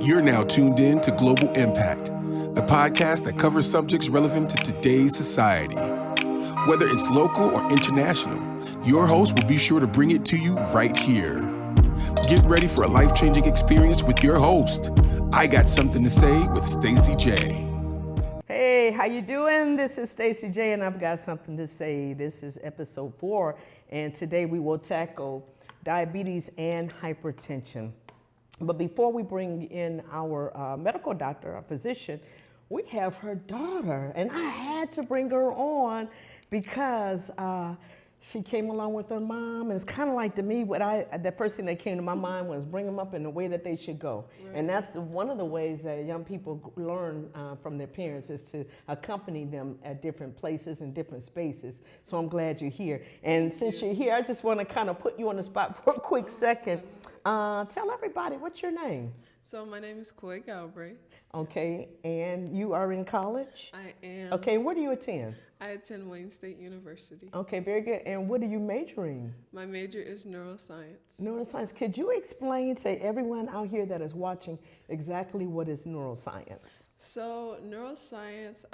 You're now tuned in to Global Impact, the podcast that covers subjects relevant to today's society. Whether it's local or international, your host will be sure to bring it to you right here. Get ready for a life-changing experience with your host. I Got Something to Say with Stacey J. Hey, how you doing? This is Stacey J, and I've got something to say. This is episode 4, and today we will tackle diabetes and hypertension. But before we bring in our medical doctor, our physician, we have her daughter, and I had to bring her on because she came along with her mom, and it's kind of like to me, the first thing that came to my mind was bring them up in the way that they should go. Right. And that's one of the ways that young people learn from their parents is to accompany them at different places and different spaces. So I'm glad you're here. And since you're here, I just want to kind of put you on the spot for a quick second. Tell everybody, what's your name? So my name is Koi Galbraith. Okay, yes. And you are in college? I am. Okay, where do you attend? I attend Wayne State University. Okay, very good. And what are you majoring? My major is neuroscience. Neuroscience. Could you explain to everyone out here that is watching exactly what is neuroscience? So neuroscience,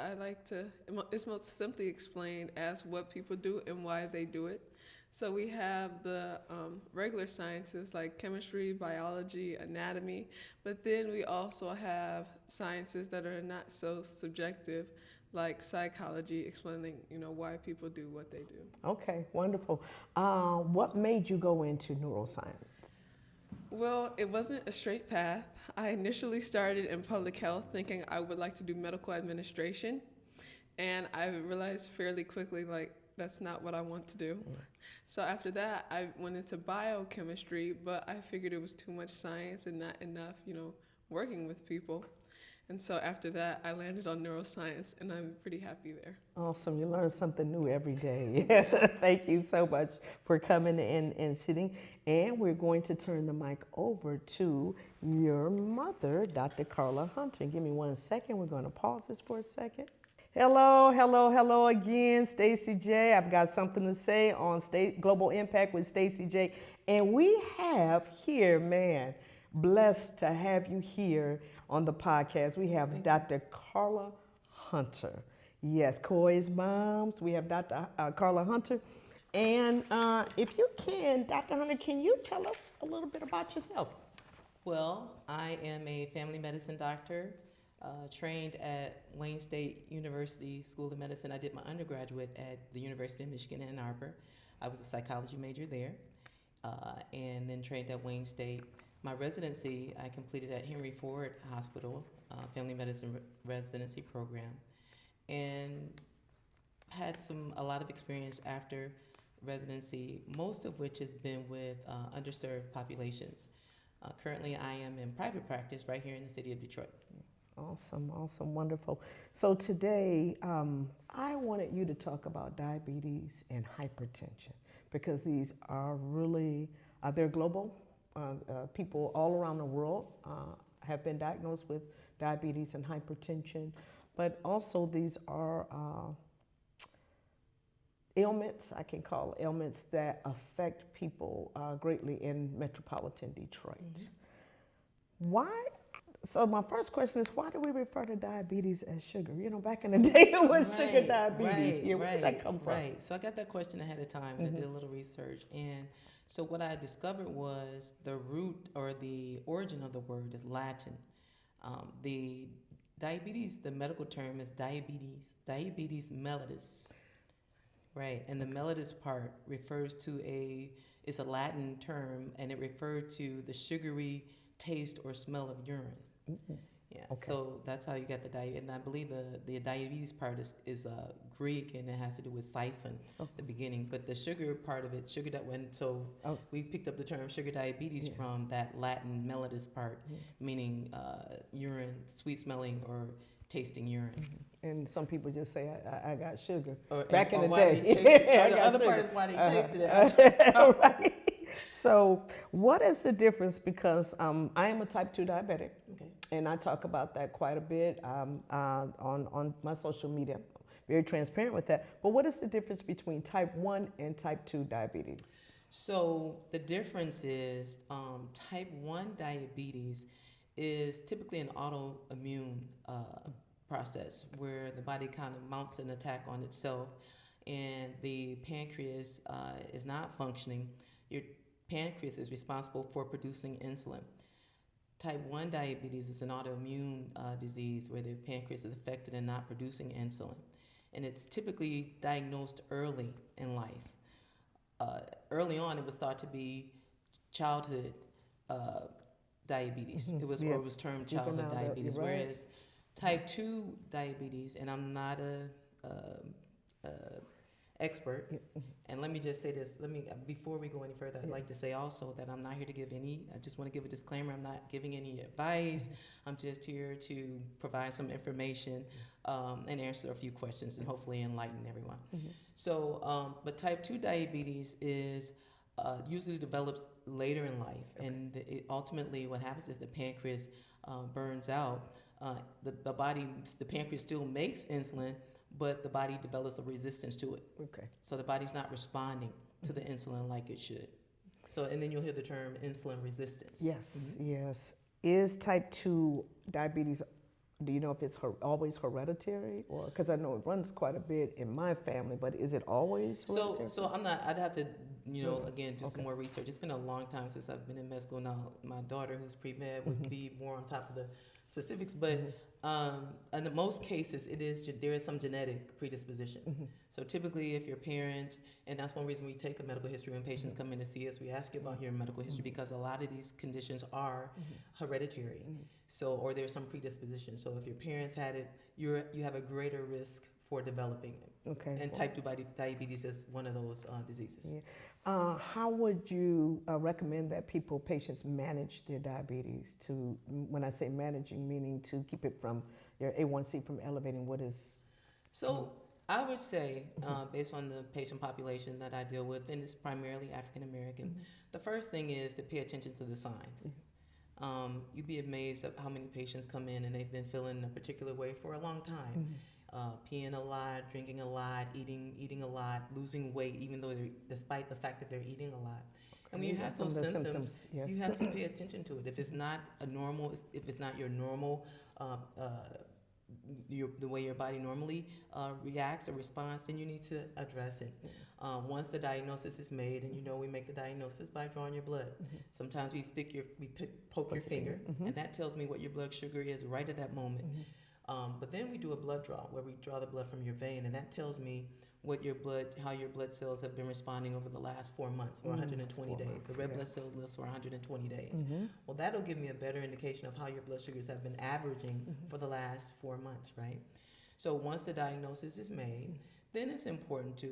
it's most simply explained as what people do and why they do it. So we have the regular sciences like chemistry, biology, anatomy, but then we also have sciences that are not so subjective, like psychology, explaining why people do what they do. Okay, wonderful. What made you go into neuroscience? Well, it wasn't a straight path. I initially started in public health thinking I would like to do medical administration, and I realized fairly quickly that's not what I want to do. Yeah. So after that, I went into biochemistry, but I figured it was too much science and not enough, working with people. And so after that, I landed on neuroscience, and I'm pretty happy there. Awesome. You learn something new every day. Thank you so much for coming in and sitting. And we're going to turn the mic over to your mother, Dr. Carla Hunter. Give me 1 second. We're going to pause this for a second. Hello again, Stacey J. I've got something to say on Global Impact with Stacey J. And we have here, blessed to have you here on the podcast. We have Dr. Carla Hunter. Yes, Koi's mom. So we have Dr. Carla Hunter. And if you can, Dr. Hunter, can you tell us a little bit about yourself? Well, I am a family medicine doctor. Trained at Wayne State University School of Medicine. I did my undergraduate at the University of Michigan, Ann Arbor. I was a psychology major there, and then trained at Wayne State. My residency I completed at Henry Ford Hospital, family medicine residency program, and had a lot of experience after residency, most of which has been with underserved populations. Currently, I am in private practice right here in the city of Detroit. Awesome, wonderful. So today, I wanted you to talk about diabetes and hypertension because these are really, they're global. People all around the world have been diagnosed with diabetes and hypertension, but also these are ailments, I can call ailments that affect people greatly in metropolitan Detroit. Mm-hmm. Why? So my first question is, why do we refer to diabetes as sugar? Back in the day, it was sugar diabetes. Where does that come from? Right. So I got that question ahead of time, and I did a little research. And so what I discovered was the root or the origin of the word is Latin. The diabetes, the medical term is diabetes mellitus. Right. And the mellitus part refers to it's a Latin term, and it referred to the sugary taste or smell of urine. Mm-hmm. Yeah, okay. So that's how you get the diabetes. And I believe the diabetes part is Greek, and it has to do with siphon, the beginning. But the sugar part of it, we picked up the term sugar diabetes from that Latin mellitus part, meaning urine, sweet smelling or tasting urine. Mm-hmm. And some people just say, I got sugar. Back in the day. The other part is why they tasted it. Right. So what is the difference? Because I am a type 2 diabetic, and I talk about that quite a bit on my social media. Very transparent with that. But what is the difference between type 1 and type 2 diabetes? So the difference is type 1 diabetes is typically an autoimmune process where the body kind of mounts an attack on itself, and the pancreas is not functioning. Your pancreas is responsible for producing insulin. Type 1 diabetes is an autoimmune disease where the pancreas is affected and not producing insulin. And it's typically diagnosed early in life. Early on, it was thought to be childhood diabetes. It was, or it was termed childhood diabetes. Right. Whereas type 2 diabetes, and I'm not a expert, and let me just say this, before we go any further, I'd like to say also that I'm not here to give any, I just want to give a disclaimer, I'm not giving any advice, I'm just here to provide some information and answer a few questions and hopefully enlighten everyone. So, but type 2 diabetes is usually develops later in life, and ultimately what happens is the pancreas burns out. The pancreas still makes insulin, but the body develops a resistance to it. Okay. So the body's not responding to the insulin like it should. So, and then you'll hear the term insulin resistance. Yes, yes. Is type 2 diabetes, do you know if it's always hereditary? Or, because I know it runs quite a bit in my family, but is it always hereditary? So I'm not, I'd have to, again, do some more research. It's been a long time since I've been in med school now. My daughter, who's pre-med, would be more on top of the specifics, but in most cases, there is some genetic predisposition. So typically, if your parents, and that's one reason we take a medical history when patients come in to see us, we ask you about your medical history because a lot of these conditions are hereditary. So, or there's some predisposition. So if your parents had it, you have a greater risk for developing it. Okay. And type 2 diabetes is one of those diseases. Yeah. How would you recommend that patients manage their diabetes? When I say managing, meaning to keep it from your A1C from elevating, what is? So I would say, based on the patient population that I deal with, and it's primarily African American, the first thing is to pay attention to the signs. You'd be amazed at how many patients come in and they've been feeling a particular way for a long time. Peeing a lot, drinking a lot, eating a lot, losing weight, even though despite the fact that they're eating a lot. And when you have those symptoms, yes. you have to pay attention to it. If it's not your normal, the way your body normally reacts or responds, then you need to address it. Once the diagnosis is made, and we make the diagnosis by drawing your blood. Sometimes we poke your finger, and that tells me what your blood sugar is right at that moment. But then we do a blood draw where we draw the blood from your vein, and that tells me how your blood cells have been responding over the last 4 months or 120 days. The red blood cells list for 120 days. Well, that'll give me a better indication of how your blood sugars have been averaging for the last 4 months, right? So once the diagnosis is made, then it's important to,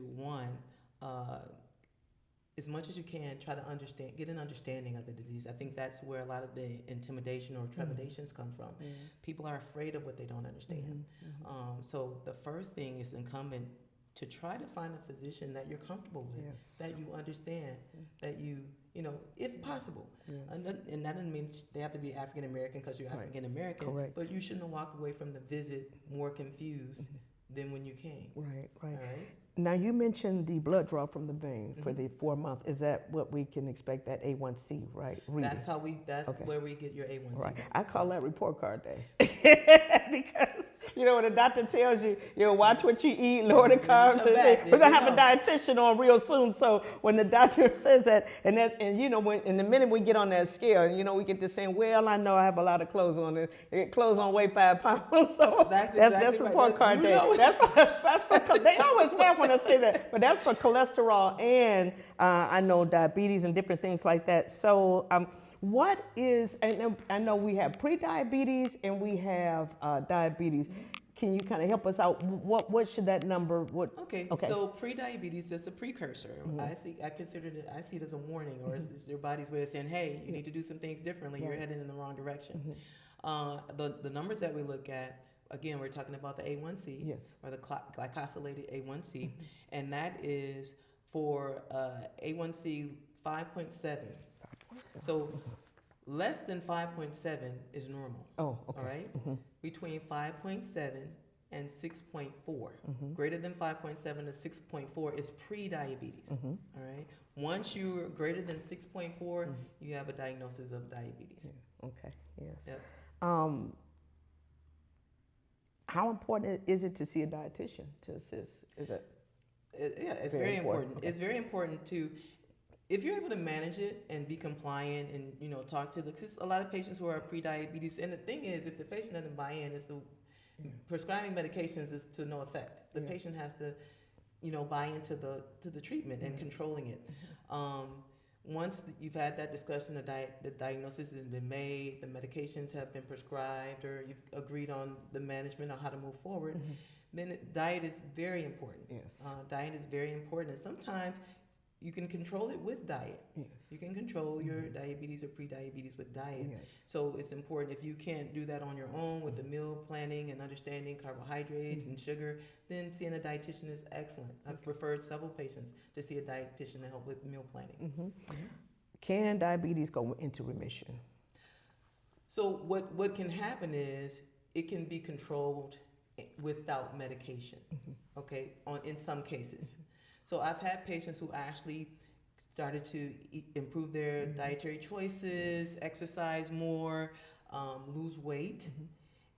as much as you can, try to get an understanding of the disease. I think that's where a lot of the intimidation or trepidations come from. People are afraid of what they don't understand. So the first thing is incumbent to try to find a physician that you're comfortable with, that you understand, that you, if possible. And that doesn't mean they have to be African American because you're African American, but you shouldn't walk away from the visit more confused than when you came. Right. All right? Now, you mentioned the blood draw from the vein for the 4 month. Is that what we can expect, that A1C, right? Reading? That's where we get your A1C. Right. I call that report card day. Because, when the doctor tells you, watch what you eat, lower the carbs. We're going to have a dietitian on real soon. So when the doctor says that, and when in the minute we get on that scale, we get to saying, well, I know I have a lot of clothes on. Clothes on weigh 5 pounds. So that's report card day. They always laugh when I say that, but that's for cholesterol and I know diabetes and different things like that. So what is, and I know we have pre-diabetes and we have diabetes. Can you kind of help us out? What should that number? Okay. So pre-diabetes is a precursor. I see it as a warning, or it's your body's way of saying, hey, you need to do some things differently. You're heading in the wrong direction. The numbers that we look at. Again, we're talking about the A1C, or the glycosylated A1C, and that is for A1C 5.7. So less than 5.7 is normal. Oh, okay. All right? Between 5.7 and 6.4. Greater than 5.7 to 6.4 is pre-diabetes. All right? Once you're greater than 6.4, you have a diagnosis of diabetes. Okay, yes. Yep. Um, how important is it to see a dietitian to assist? Is it Yeah, it's very very important? important. Okay. It's very important to, if you're able to manage it and be compliant and talk to the, 'cause a lot of patients who are pre-diabetes, and the thing is, if the patient doesn't buy in, it's prescribing medications is to no effect. The Yeah. patient has to buy into the treatment and controlling it. Once you've had that discussion, the diagnosis has been made, the medications have been prescribed, or you've agreed on the management on how to move forward, then diet is very important. Yes. Diet is very important, and sometimes you can control it with diet. Yes. You can control your diabetes or pre-diabetes with diet. Yes. So it's important. If you can't do that on your own with the meal planning and understanding carbohydrates and sugar, then seeing a dietitian is excellent. I've referred several patients to see a dietitian to help with meal planning. Can diabetes go into remission? So what can happen is it can be controlled without medication. Okay, in some cases. So I've had patients who actually started to improve their dietary choices, exercise more, lose weight,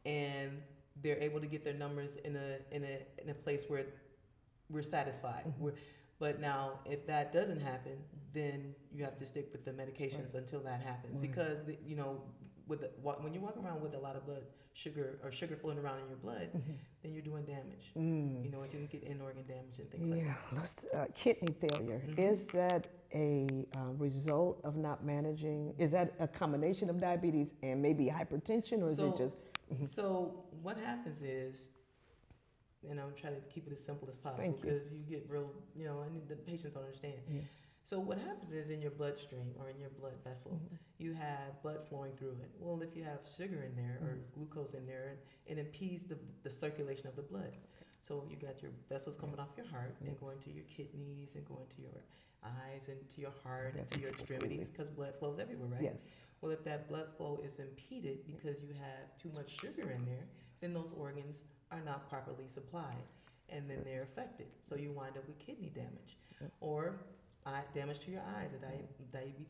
and they're able to get their numbers in a place where we're satisfied. But now, if that doesn't happen, then you have to stick with the medications until that happens. Because when you walk around with a lot of blood sugar or sugar floating around in your blood, then you're doing damage. You can get in organ damage and things like that. Kidney failure, is that a result of not managing? Is that a combination of diabetes and maybe hypertension, or is it just? So what happens is, and I'm trying to keep it as simple as possible Thank you. because you get real, and the patients don't understand. So what happens is in your bloodstream or in your blood vessel, you have blood flowing through it. Well, if you have sugar in there or glucose in there, it impedes the circulation of the blood. So you got your vessels coming off your heart and going to your kidneys and going to your eyes and to your heart and to your extremities because blood flows everywhere, right? Yes. Well, if that blood flow is impeded because you have too much sugar in there, then those organs are not properly supplied and then they're affected. So you wind up with kidney damage or damage to your eyes.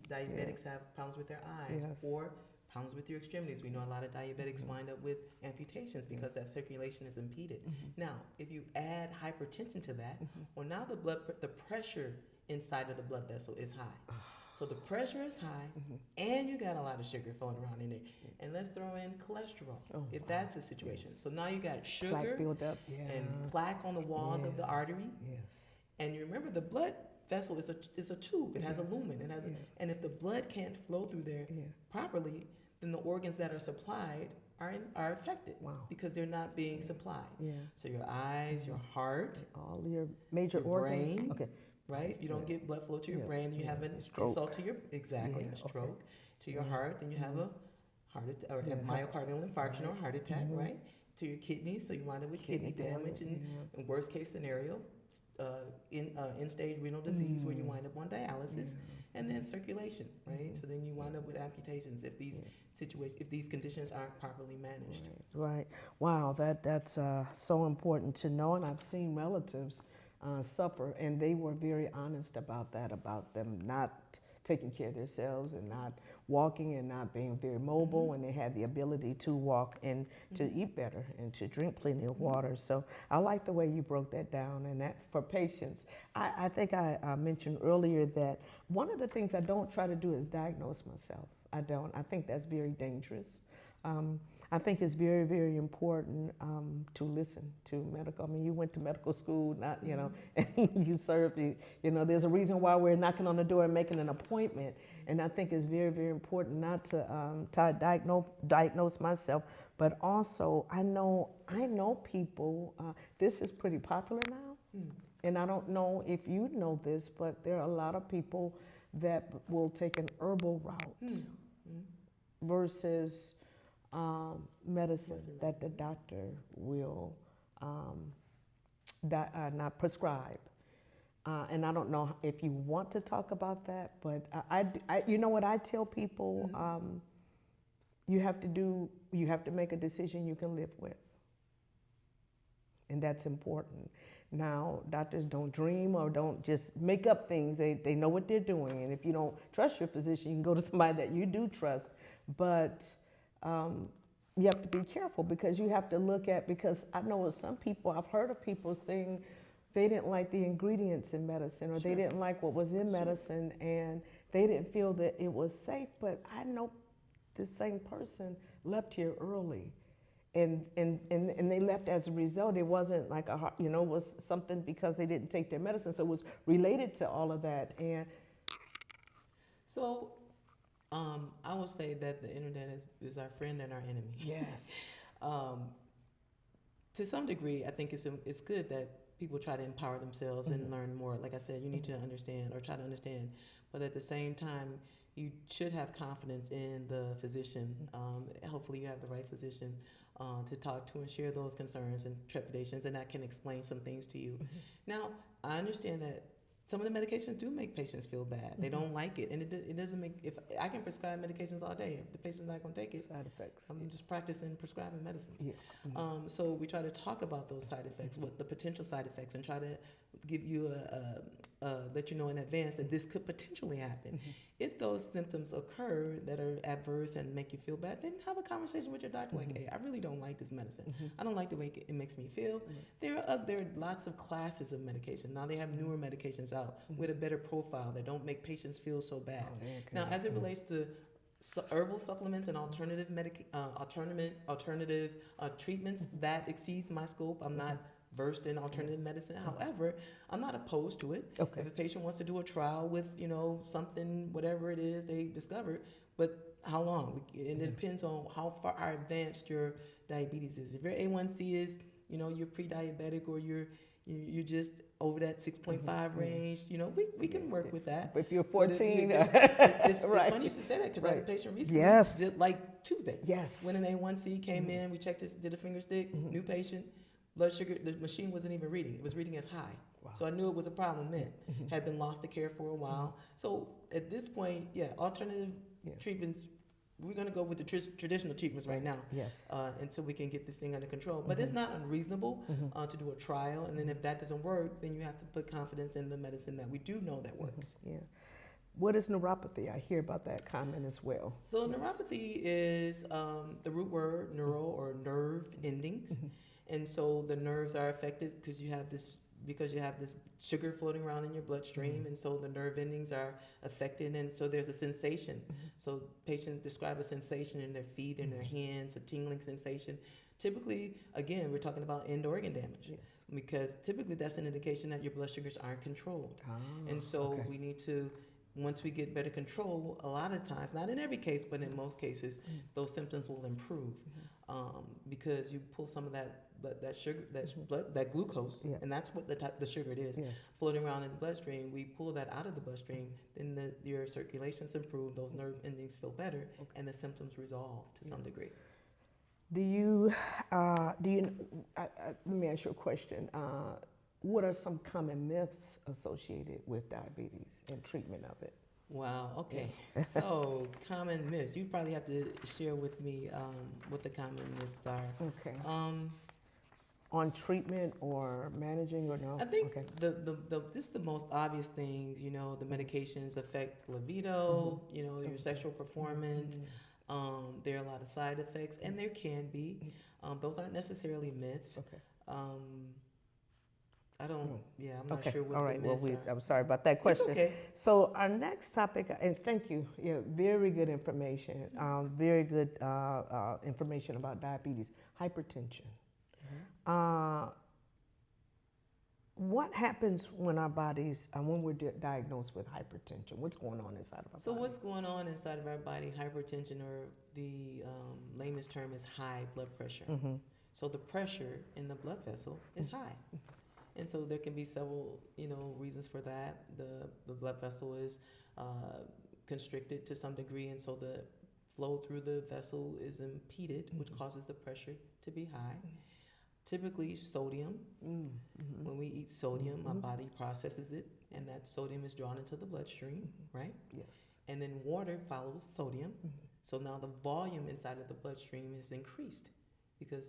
Diabetics have problems with their eyes or problems with your extremities. We know a lot of diabetics wind up with amputations because that circulation is impeded. Now, if you add hypertension to that, well, now the pressure inside of the blood vessel is high. So the pressure is high, and you got a lot of sugar flowing around in there. And let's throw in cholesterol, if that's the situation. So now you got sugar Plaque buildup, and plaque on the walls of the artery. Yes. And you remember the blood vessel is a tube. It has a lumen. And if the blood can't flow through there properly, then the organs that are supplied are affected because they're not being supplied. So your eyes, your heart, all your major your organs. brain. Okay. Right? If you don't get blood flow to your brain, then you have an insult to your stroke, to your heart, then you have a heart attack or a myocardial infarction or a heart attack, right? To your kidneys, so you wind up with kidney damage, and in worst case scenario, end-stage renal disease where you wind up on dialysis, and then circulation, right? So then you wind up with amputations if these conditions aren't properly managed. Right. Wow, that's so important to know, and I've seen relatives suffer, and they were very honest about that, about them not taking care of themselves and not walking and not being very mobile, and they had the ability to walk and to eat better and to drink plenty of water. So I like the way you broke that down, and that for patients. I think I mentioned earlier that one of the things I don't try to do is diagnose myself. I don't. I think that's very dangerous. I think it's very, very important to listen to medical. I mean, you went to medical school, not, and you served, there's a reason why we're knocking on the door and making an appointment. And I think it's very, very important not to diagnose myself, but also I know people, this is pretty popular now. And I don't know if you know this, but there are a lot of people that will take an herbal route versus medicine that the doctor will not prescribe. And I don't know if you want to talk about that, but you know what I tell people, you have to make a decision you can live with. And that's important. Now, doctors don't dream or don't just make up things. They know what they're doing. And if you don't trust your physician, you can go to somebody that you do trust. but you have to be careful because you have to look at, because I know with some people, I've heard of people saying they didn't like the ingredients in medicine, or they didn't like what was in medicine, and they didn't feel that it was safe. But I know this same person left here early, and they left as a result. It wasn't like it was something because they didn't take their medicine, so it was related to all of that. And So I would say that the internet is our friend and our enemy. yes. To some degree, I think it's good that people try to empower themselves and learn more. Like I said, you need to understand or try to understand, but at the same time, you should have confidence in the physician. Hopefully, you have the right physician to talk to and share those concerns and trepidations, and that can explain some things to you. Now, I understand that some of the medications do make patients feel bad. They don't like it, and it doesn't make. If I can prescribe medications all day, if the patient's not going to take it, Side effects. I'm just practicing prescribing medicines. Yeah. So we try to talk about those side effects, what the potential side effects, and try to give you let you know in advance that this could potentially happen. If those symptoms occur that are adverse and make you feel bad, then have a conversation with your doctor. Like, hey, I really don't like this medicine. I don't like the way it makes me feel. There are lots of classes of medication. Now they have newer medications out with a better profile that don't make patients feel so bad. Now, as it relates to herbal supplements and alternative treatments, that exceeds my scope. I'm not versed in alternative medicine. However, I'm not opposed to it. Okay. If a patient wants to do a trial with, something, whatever it is they discovered, but how long? And it depends on how far advanced your diabetes is. If your A1C is, you're pre-diabetic, or you're just over that 6.5 range, we can work with that. If you're 14, it's right. funny you should say that, because I had a patient recently, Yes. like Tuesday. Yes. When an A1C came in, we checked it, did a finger stick, new patient, blood sugar, the machine wasn't even reading. It was reading as high. Wow. So I knew it was a problem then. Had been lost to care for a while. So at this point, alternative treatments, we're going to go with the traditional treatments right now. Yes. Until we can get this thing under control. But it's not unreasonable to do a trial. And then if that doesn't work, then you have to put confidence in the medicine that we do know that works. Yeah. What is neuropathy? I hear about that comment as well. So neuropathy is the root word neuro, or nerve endings. And so the nerves are affected because you have this sugar floating around in your bloodstream, and so the nerve endings are affected, and so there's a sensation. So patients describe a sensation in their feet and their hands, a tingling sensation. Typically, again, we're talking about end organ damage, because typically that's an indication that your blood sugars aren't controlled. And so we need to, once we get better control, a lot of times, not in every case, but in most cases, those symptoms will improve, because you pull some of that sugar, that glucose, and that's what the sugar it is, floating around in the bloodstream. We pull that out of the bloodstream, then your circulation's improved, those nerve endings feel better, and the symptoms resolve to some degree. Let me ask you a question. What are some common myths associated with diabetes and treatment of it? Wow, okay. So, common myths. You probably have to share with me what the common myths are. Okay. On treatment or managing, or no? I think just the most obvious things, the medications affect libido, your sexual performance. There are a lot of side effects, and there can be. Those aren't necessarily myths. Okay. I'm not sure what all right. the myths are. I'm sorry about that question. It's okay. So our next topic, and thank you, very good information, very good information about diabetes, hypertension. What happens when our bodies, when we're diagnosed with hypertension? What's going on inside of our body? So what's going on inside of our body? Hypertension, or the lamest term, is high blood pressure. So the pressure in the blood vessel is high. And so there can be several, reasons for that. The blood vessel is constricted to some degree, and so the flow through the vessel is impeded, which causes the pressure to be high. Typically sodium. When we eat sodium, our body processes it, and that sodium is drawn into the bloodstream, right? Yes. And then water follows sodium. So now the volume inside of the bloodstream is increased, because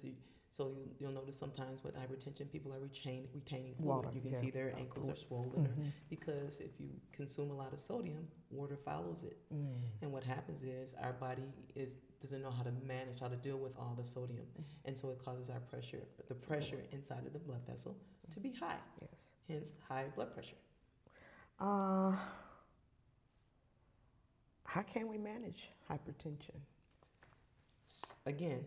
So you'll notice sometimes with hypertension, people are retaining fluid. Water, You can yeah. see their ankles are swollen because if you consume a lot of sodium, water follows it. And what happens is our body doesn't know how to manage, how to deal with all the sodium. And so it causes the pressure inside of the blood vessel to be high. Yes. Hence high blood pressure. How can we manage hypertension? Again,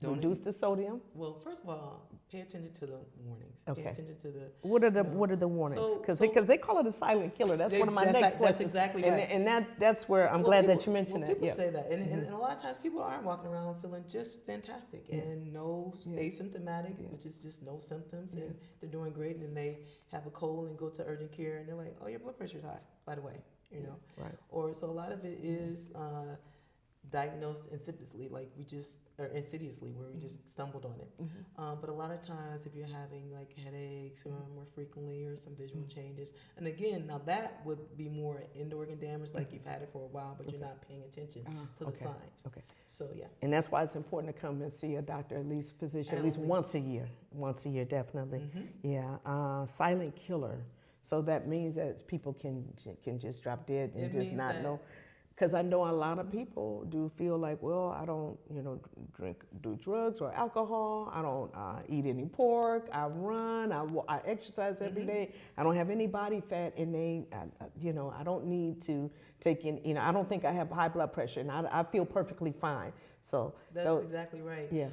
Reduce the sodium. Well, first of all, pay attention to the warnings. Okay. Pay attention to the. What are the warnings? Because they call it a silent killer. That's one of my next questions. That's exactly right. And that's where I'm glad that you mentioned that. People say that, and a lot of times people aren't walking around feeling just fantastic and asymptomatic, which is just no symptoms, and they're doing great, and then they have a cold and go to urgent care, and they're like, oh, your blood pressure's high, by the way, Right. Or so a lot of it is diagnosed insidiously, insidiously, where we just stumbled on it. But a lot of times, if you're having like headaches or more frequently, or some visual changes, and again, now that would be more end organ damage, like you've had it for a while, but you're not paying attention to the signs. Okay. So yeah. And that's why it's important to come and see a doctor, at least physician, at least once a year. Once a year, definitely. Yeah. Silent killer. So that means that people can just drop dead and just not know. Because I know a lot of people do feel like, well, I don't, do drugs or alcohol. I don't eat any pork. I run. I exercise every day. I don't have any body fat, and I don't need to take in. I don't think I have high blood pressure, and I feel perfectly fine. So that's exactly right. Yeah.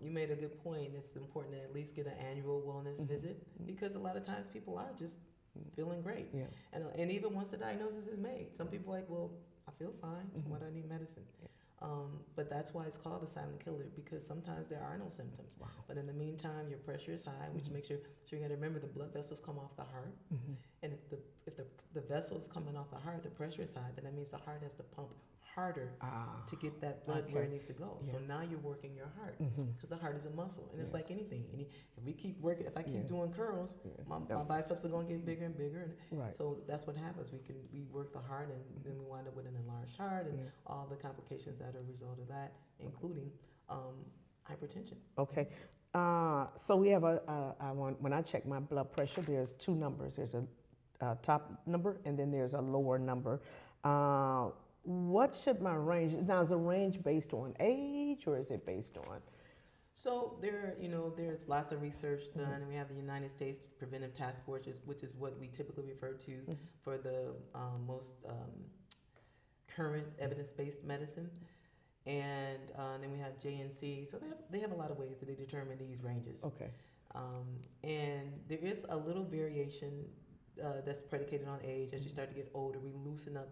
You made a good point. It's important to at least get an annual wellness visit, because a lot of times people are just feeling great. Yeah. And even once the diagnosis is made, some people are like, well, I feel fine, so why do I need medicine? But that's why it's called a silent killer, because sometimes there are no symptoms. Wow. But in the meantime, your pressure is high, which makes you, so you got to remember the blood vessels come off the heart. And if the vessels coming off the heart, the pressure is high, then that means the heart has to pump harder to get that blood where it needs to go. So now you're working your heart, because the heart is a muscle, and it's like anything. If we keep working, if I keep doing curls, my biceps are going to get bigger and bigger. And so that's what happens. We work the heart, and then we wind up with an enlarged heart, and all the complications that are a result of that, including hypertension. Okay. So we have when I check my blood pressure, there's two numbers. There's a top number, and then there's a lower number. What should my range? Now, is a range based on age, or is it based on? So there's lots of research done, and we have the United States Preventive Task Force, which is what we typically refer to for the most current evidence-based medicine. And then we have JNC. So they have a lot of ways that they determine these ranges. Okay. And there is a little variation that's predicated on age. As you start to get older, we loosen up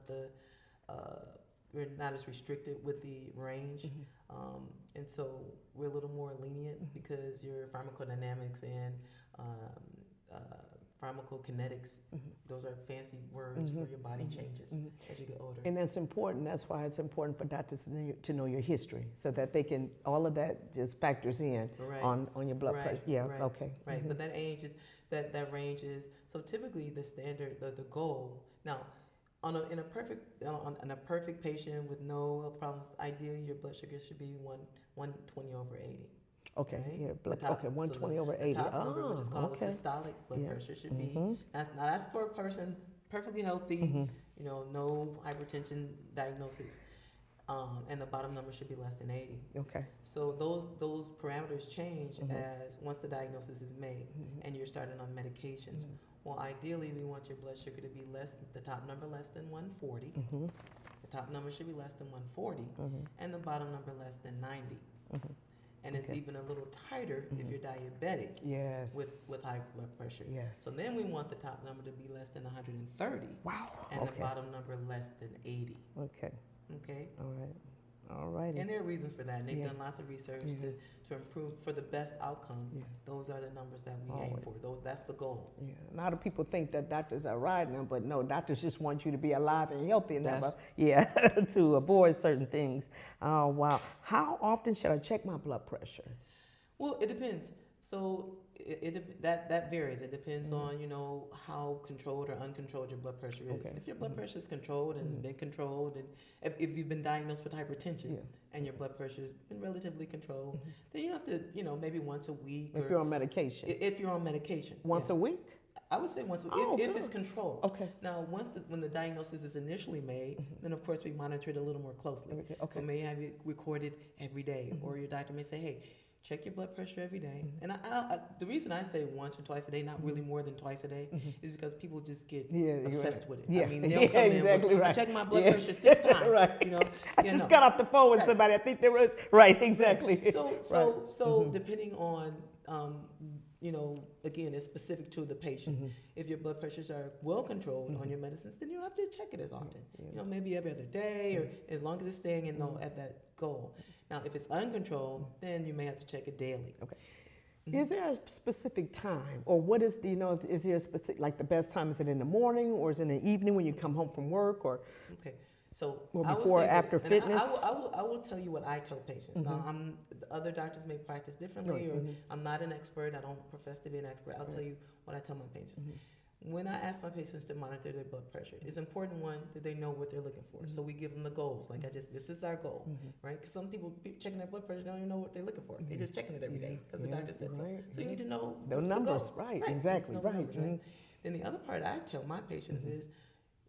we're not as restricted with the range. And so we're a little more lenient, because your pharmacodynamics and pharmacokinetics, those are fancy words for your body changes as you get older. And that's important. That's why it's important for doctors to know your history, so that they can, all of that just factors in on your blood pressure. Yeah, okay. Right, but that age is, that range is, so typically the standard, the goal, now, on a perfect patient with no health problems, ideally your blood sugar should be 120 over 80. Okay. Right? Yeah. 120 over 80. The top number, which is called the systolic blood pressure, should be. That's for a person perfectly healthy, no hypertension diagnosis, and the bottom number should be less than 80. Okay. So those parameters change as once the diagnosis is made and you're starting on medications. Well, ideally, we want your blood sugar to be the top number less than 140. The top number should be less than 140, and the bottom number less than 90. And it's even a little tighter if you're diabetic with high blood pressure. Yes. So then we want the top number to be less than 130. Wow. And the bottom number less than 80. Okay. Okay. All right. All right. And there are reasons for that. And they've done lots of research to improve for the best outcome. Those are the numbers that we aim for. That's the goal. Yeah. A lot of people think that doctors are riding them, but no, doctors just want you to be alive and healthy enough. To avoid certain things. Oh, wow. How often should I check my blood pressure? Well, it depends. So that varies. It depends on how controlled or uncontrolled your blood pressure is. Okay. If your blood pressure is controlled and has been controlled, and if you've been diagnosed with hypertension and your blood pressure has been relatively controlled, then you have to maybe once a week. If you're on medication. If you're on medication. Once a week? I would say once a week, if it's controlled. Okay. Now, when the diagnosis is initially made, then of course we monitor it a little more closely. Okay. So we may have it recorded every day, or your doctor may say, hey, check your blood pressure every day. And the reason I say once or twice a day, not really more than twice a day, is because people just get obsessed with it. Yeah. I mean, they'll come exactly in with, right. I check my blood pressure 6 times. Right. I just got off the phone with somebody. I think there was, exactly. So depending on, again, it's specific to the patient. If your blood pressures are well controlled on your medicines, then you don't have to check it as often. Maybe every other day, or as long as it's staying in at that goal. Now, if it's uncontrolled, then you may have to check it daily. Okay. Is there a specific time, or what is, is there a specific, like the best time? Is it in the morning, or is it in the evening when you come home from work, or? Okay. So or I before will or after this, fitness? I will tell you what I tell patients. Now, other doctors may practice differently, or I'm not an expert. I don't profess to be an expert. I'll tell you what I tell my patients. When I ask my patients to monitor their blood pressure, it's important, one, that they know what they're looking for. So we give them the goals. Like this is our goal, right? Because some people checking their blood pressure don't even know what they're looking for. They're just checking it every day because the doctor said so. So you need to know the numbers, right? Exactly, right. Numbers, right? Then the other part I tell my patients is,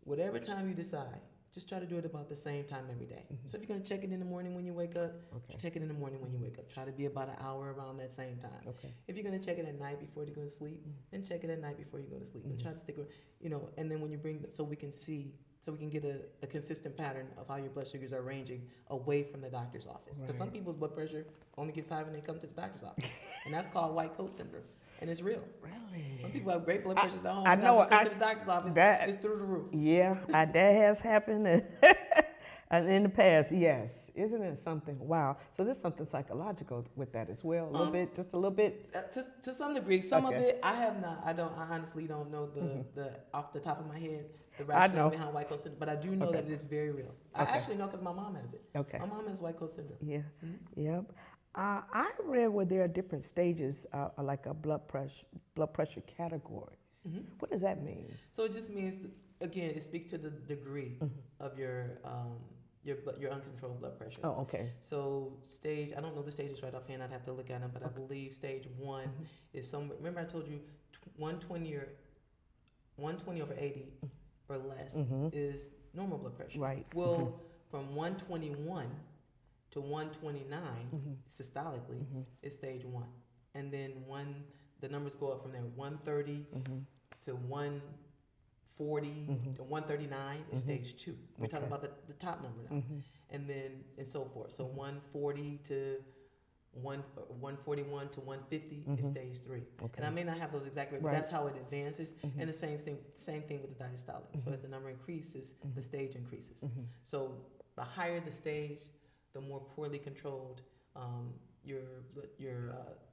whatever time you decide, just try to do it about the same time every day. So if you're going to check it in the morning when you wake up, check it in the morning when you wake up. Try to be about an hour around that same time. If you're going to check it at night before you go to sleep, then check it at night before you go to sleep. And try to stick with, and then when you bring, so we can get a consistent pattern of how your blood sugars are ranging away from the doctor's office. Because some people's blood pressure only gets high when they come to the doctor's office. And that's called white coat syndrome. And it's real. Really? Some people have great blood pressures at home. I know. Come to the doctor's office, it's through the roof. Yeah, that has happened. And in the past, yes. Isn't it something? Wow. So there's something psychological with that as well. A little bit, just a little bit. To some degree. Some of it, I honestly don't know the off the top of my head, the rationale behind white coat syndrome, but I do know that it is very real. I actually know because my mom has it. Okay. My mom has white coat syndrome. Yeah. Yep. I read where there are different stages, like a blood pressure categories. What does that mean? So it just means, again, it speaks to the degree of your uncontrolled blood pressure. Oh, okay. So I don't know the stages right offhand. I'd have to look at them, but I believe stage 1 is somewhere. Remember, I told you 120 over 80 or less is normal blood pressure. Right. Well, from 121 to 129 systolically is stage 1, and then the numbers go up from there. 130 to 140 to 139 is stage 2. We're talking about the top number now, and so forth. So 140 to 141 to 150 is stage 3. And I may not have those exact rates, but that's how it advances. And the same thing with the diastolic. So as the number increases, the stage increases. So the higher the stage, the more poorly controlled your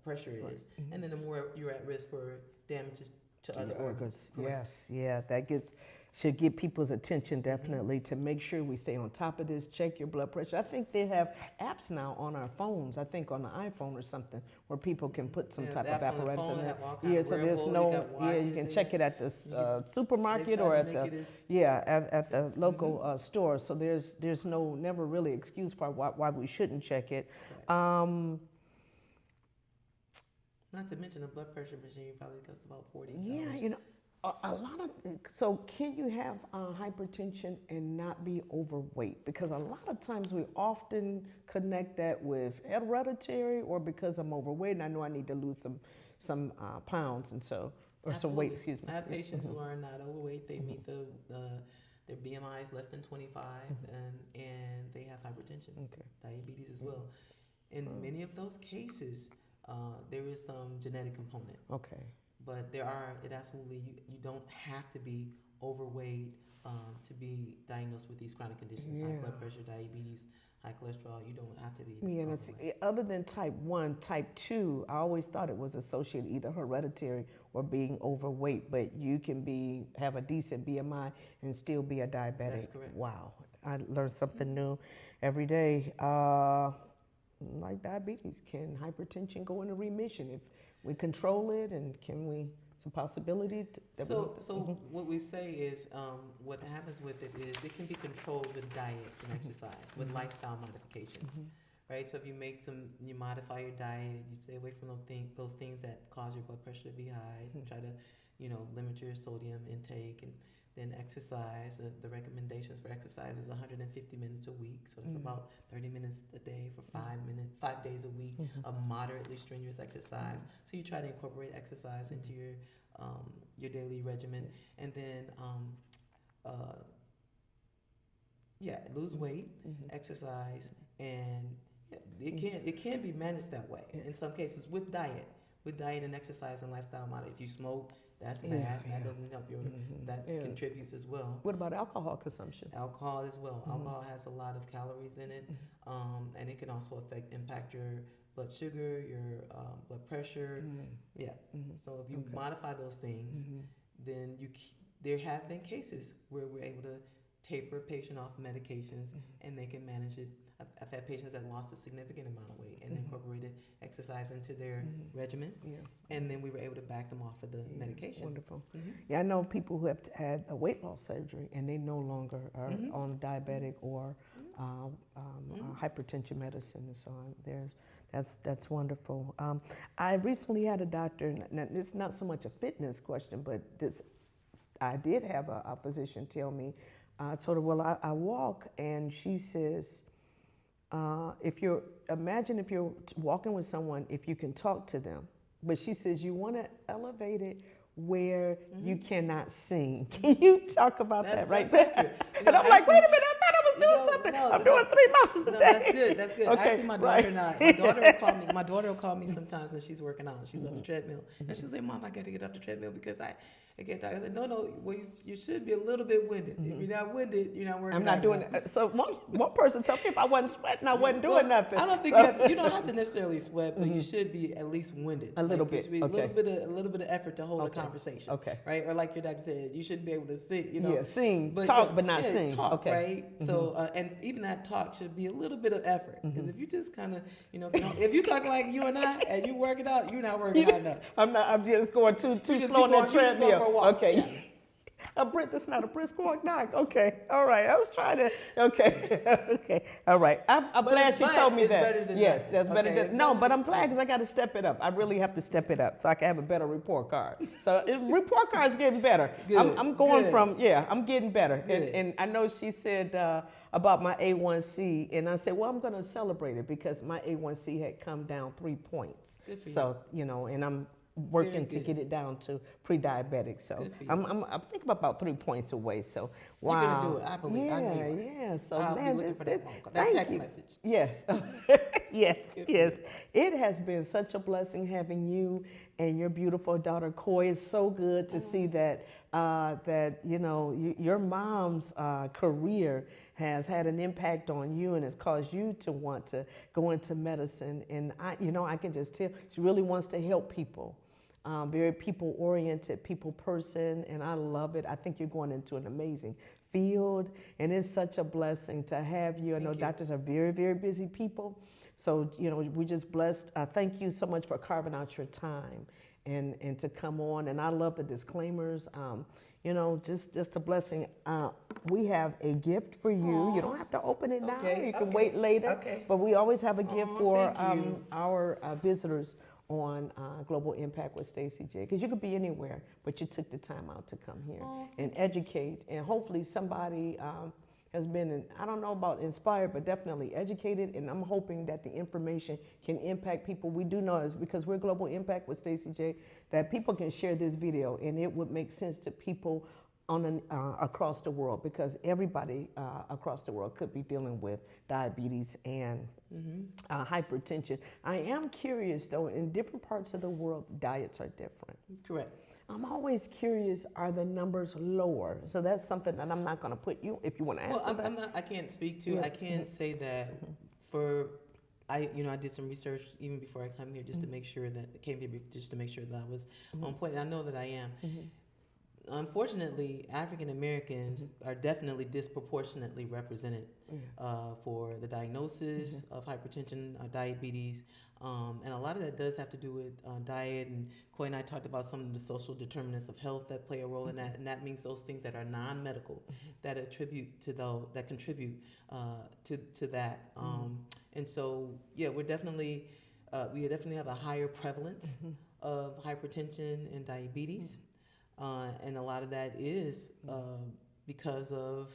pressure is, and then the more you're at risk for damages to other organs. Yes, that should get people's attention definitely to make sure we stay on top of this. Check your blood pressure. I think they have apps now on our phones. I think on the iPhone or something where people can put some type of apparatus in there. Yeah, so there's you can check it at the supermarket or at the local store. So there's never really excuse for why we shouldn't check it. Not to mention the blood pressure machine probably costs about $40. Yeah, a lot of. So can you have hypertension and not be overweight? Because a lot of times we often connect that with hereditary or because I'm overweight and I know I need to lose some pounds and so or some weight. Excuse me. I have patients who are not overweight. They meet their BMI is less than 25 and they have hypertension, diabetes as well. In many of those cases, there is some genetic component. Okay. But you don't have to be overweight to be diagnosed with these chronic conditions, high blood pressure, diabetes, high cholesterol. You don't have to be overweight. Other than type 1, type 2, I always thought it was associated either hereditary or being overweight, but you can have a decent BMI and still be a diabetic. That's correct. Wow. I learn something new every day. Like diabetes, can hypertension go into remission if we control it, and can we? It's a possibility. So what we say is, what happens with it is it can be controlled with diet and exercise, with lifestyle modifications, right? So if you modify your diet, you stay away from those things that cause your blood pressure to be high, and try to, limit your sodium intake, and then exercise. The recommendations for exercise is 150 minutes a week, so it's about 30 minutes a day for 5 days a week of moderately strenuous exercise. So you try to incorporate exercise into your daily regimen, and then lose weight, exercise, and it can be managed that way in some cases with diet and exercise and lifestyle model. If you smoke, that's bad. That doesn't help you. That contributes as well. What about alcohol consumption? Alcohol as well. Alcohol has a lot of calories in it, and it can also impact your blood sugar, your blood pressure. So if you modify those things, then there have been cases where we're able to taper a patient off medications, and they can manage it. I've had patients that lost a significant amount of weight and incorporated exercise into their regimen, and then we were able to back them off of the medication. Wonderful. Yeah, I know people who have had a weight loss surgery, and they no longer are on diabetic or hypertension medicine and so on. That's wonderful. I recently had a doctor, now it's not so much a fitness question, but I did have a physician tell me, I told her, well, I walk, and she says, imagine if you're walking with someone, if you can talk to them, but she says you want to elevate it where you cannot sing. Can you talk about that right there? And I'm like, wait a minute, I thought I was doing something. I'm doing 3 miles a day. That's good. Okay, actually, my daughter and I, my daughter will call me sometimes when she's working out. She's on the treadmill, and she'll say, "Mom, I got to get off the treadmill because I get tired." I said, "No, well, you should be a little bit winded. If you're not winded, you're not working." I'm not doing it. So one person told me if I wasn't sweating, I wasn't doing nothing. I don't think you don't have to necessarily sweat, but you should be at least winded. A little bit. A little bit of effort to hold a conversation. Okay. Right? Or like your doctor said, you shouldn't be able to sing. Yeah, sing, talk, but not sing. Talk, okay. Right? So and even that talk should be a little bit of effort, because if you just kind of if you talk like you and I and you work it out, you're not working out enough. I'm just going too slow on that treadmill. Okay. Yeah. That's not a brisk walk, knock. Okay, all right. I was trying to. Okay, okay, all right. I'm glad she told me that. Better than yes, nothing. that's better than no. But I'm glad because I got to step it up. I really have to step it up so I can have a better report card. So report card's getting better. Good. I'm going Good. from I'm getting better. Good. And I know she said about my A1C, and I said, well, I'm going to celebrate it because my A1C had come down 3 points. Good for you. So and I'm working to get it down to pre-diabetic. So I think about 3 points away. So wow, you're gonna do it. I believe. Yeah, I know you are. yeah. So I'll man, be looking for that phone call, that thank text you. message. Yes, yes. It has been such a blessing having you and your beautiful daughter Coy. It's so good to see that your mom's career has had an impact on you and has caused you to want to go into medicine. And I can just tell she really wants to help people. Very people-oriented, people person, and I love it. I think you're going into an amazing field, and it's such a blessing to have you. I know doctors are very, very busy people, so we're just blessed. Thank you so much for carving out your time and to come on. And I love the disclaimers. Just a blessing. We have a gift for you. Aww. You don't have to open it now. Okay, You can wait later. Okay. But we always have a gift for thank you. our visitors on Global Impact with Stacey J. Because you could be anywhere, but you took the time out to come here and educate. And hopefully somebody has been, I don't know about inspired, but definitely educated. And I'm hoping that the information can impact people. We do know, is because we're Global Impact with Stacey J, that people can share this video and it would make sense to people across the world, because everybody across the world could be dealing with diabetes and hypertension. I am curious though, in different parts of the world, diets are different. Correct. I'm always curious, are the numbers lower? So that's something that I'm not going to put you, if you want to answer that. I can't speak to. Yeah. I can't say that I did some research even before I come here just to make sure that I was on point. And I know that I am. unfortunately, African Americans are definitely disproportionately represented for the diagnosis of hypertension, diabetes, and a lot of that does have to do with diet. And Coy and I talked about some of the social determinants of health that play a role in that, and that means those things that are non-medical that contribute to that. And so, yeah, we definitely have a higher prevalence of hypertension and diabetes. And a lot of that is because of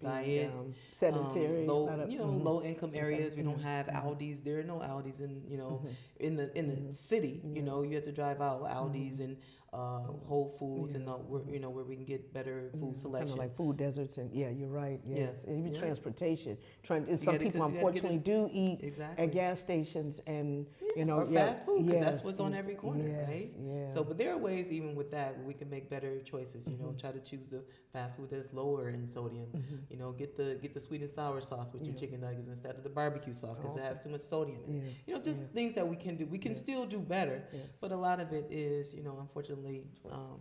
diet, sedentary, low income areas. We don't have Aldis. There are no Aldis in the city. You have to drive out Aldis and Whole Foods and where we can get better food selection. Kind of like food deserts, and you're right. Yes, and even transportation. Some gotta- people 'cause you gotta unfortunately do eat Exactly. at gas stations, and or fast food, because that's yes, what's on every corner, yes, right? yeah. So, but there are ways even with that where we can make better choices. Try to choose the fast food that's lower in sodium. Get the sweet and sour sauce with your chicken nuggets instead of the barbecue sauce because it has too much sodium in it. Just things that we can do. We can still do better, but a lot of it is, unfortunately, I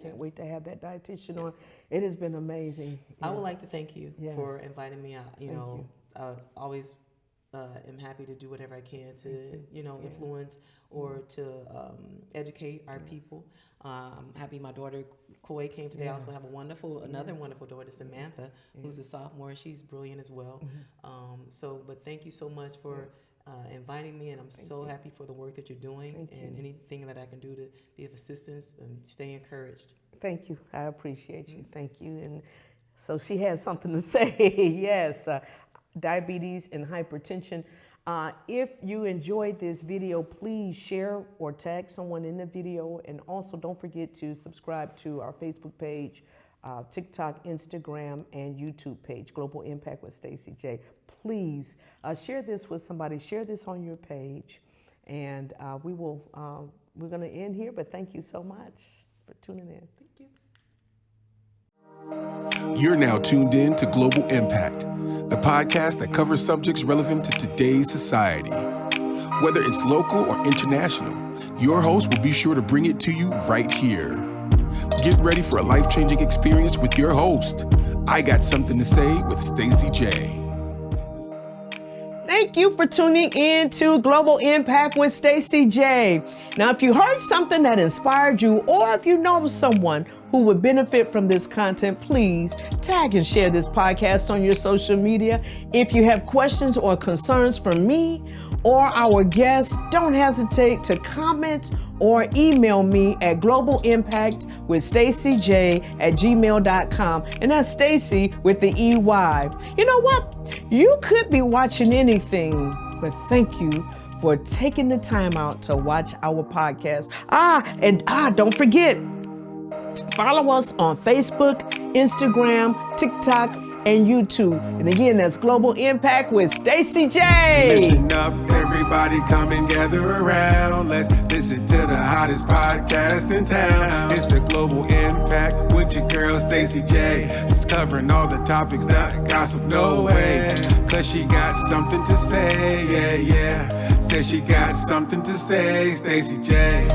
can't wait to have that dietitian on. It has been amazing. I would like to thank you Yes. for inviting me out. You. I always am happy to do whatever I can to, influence or to educate our people. I'm happy my daughter Koi came today. I also have another wonderful daughter, Samantha, who's a sophomore. She's brilliant as well. But thank you so much for inviting me, and I'm so happy for the work that you're doing and anything that I can do to be of assistance, and stay encouraged. Thank you. I appreciate you. Thank you. And so she has something to say. Yes, diabetes and hypertension. If you enjoyed this video, please share or tag someone in the video. And also don't forget to subscribe to our Facebook page, TikTok, Instagram, and YouTube page, Global Impact with Stacey J. Please share this with somebody. Share this on your page. And we're going to end here, but thank you so much for tuning in. Thank you. You're now tuned in to Global Impact, the podcast that covers subjects relevant to today's society. Whether it's local or international, your host will be sure to bring it to you right here. Get ready for a life-changing experience with your host. I Got Something to Say with Stacey J. Thank you for tuning in to Global Impact with Stacey J. Now, if you heard something that inspired you, or if you know someone who would benefit from this content, please tag and share this podcast on your social media. If you have questions or concerns for me or our guests, don't hesitate to comment or email me at globalimpactwithstaceyj@gmail.com. And that's Stacey with the EY. You know what? You could be watching anything, but thank you for taking the time out to watch our podcast. Don't forget, follow us on Facebook, Instagram, TikTok, and YouTube. And again, that's Global Impact with Stacey J. Listen up, everybody, come and gather around. Let's listen to the hottest podcast in town. It's the Global Impact with your girl, Stacey J. It's covering all the topics that gossip no way. Cause she got something to say, yeah. Says she got something to say, Stacey J.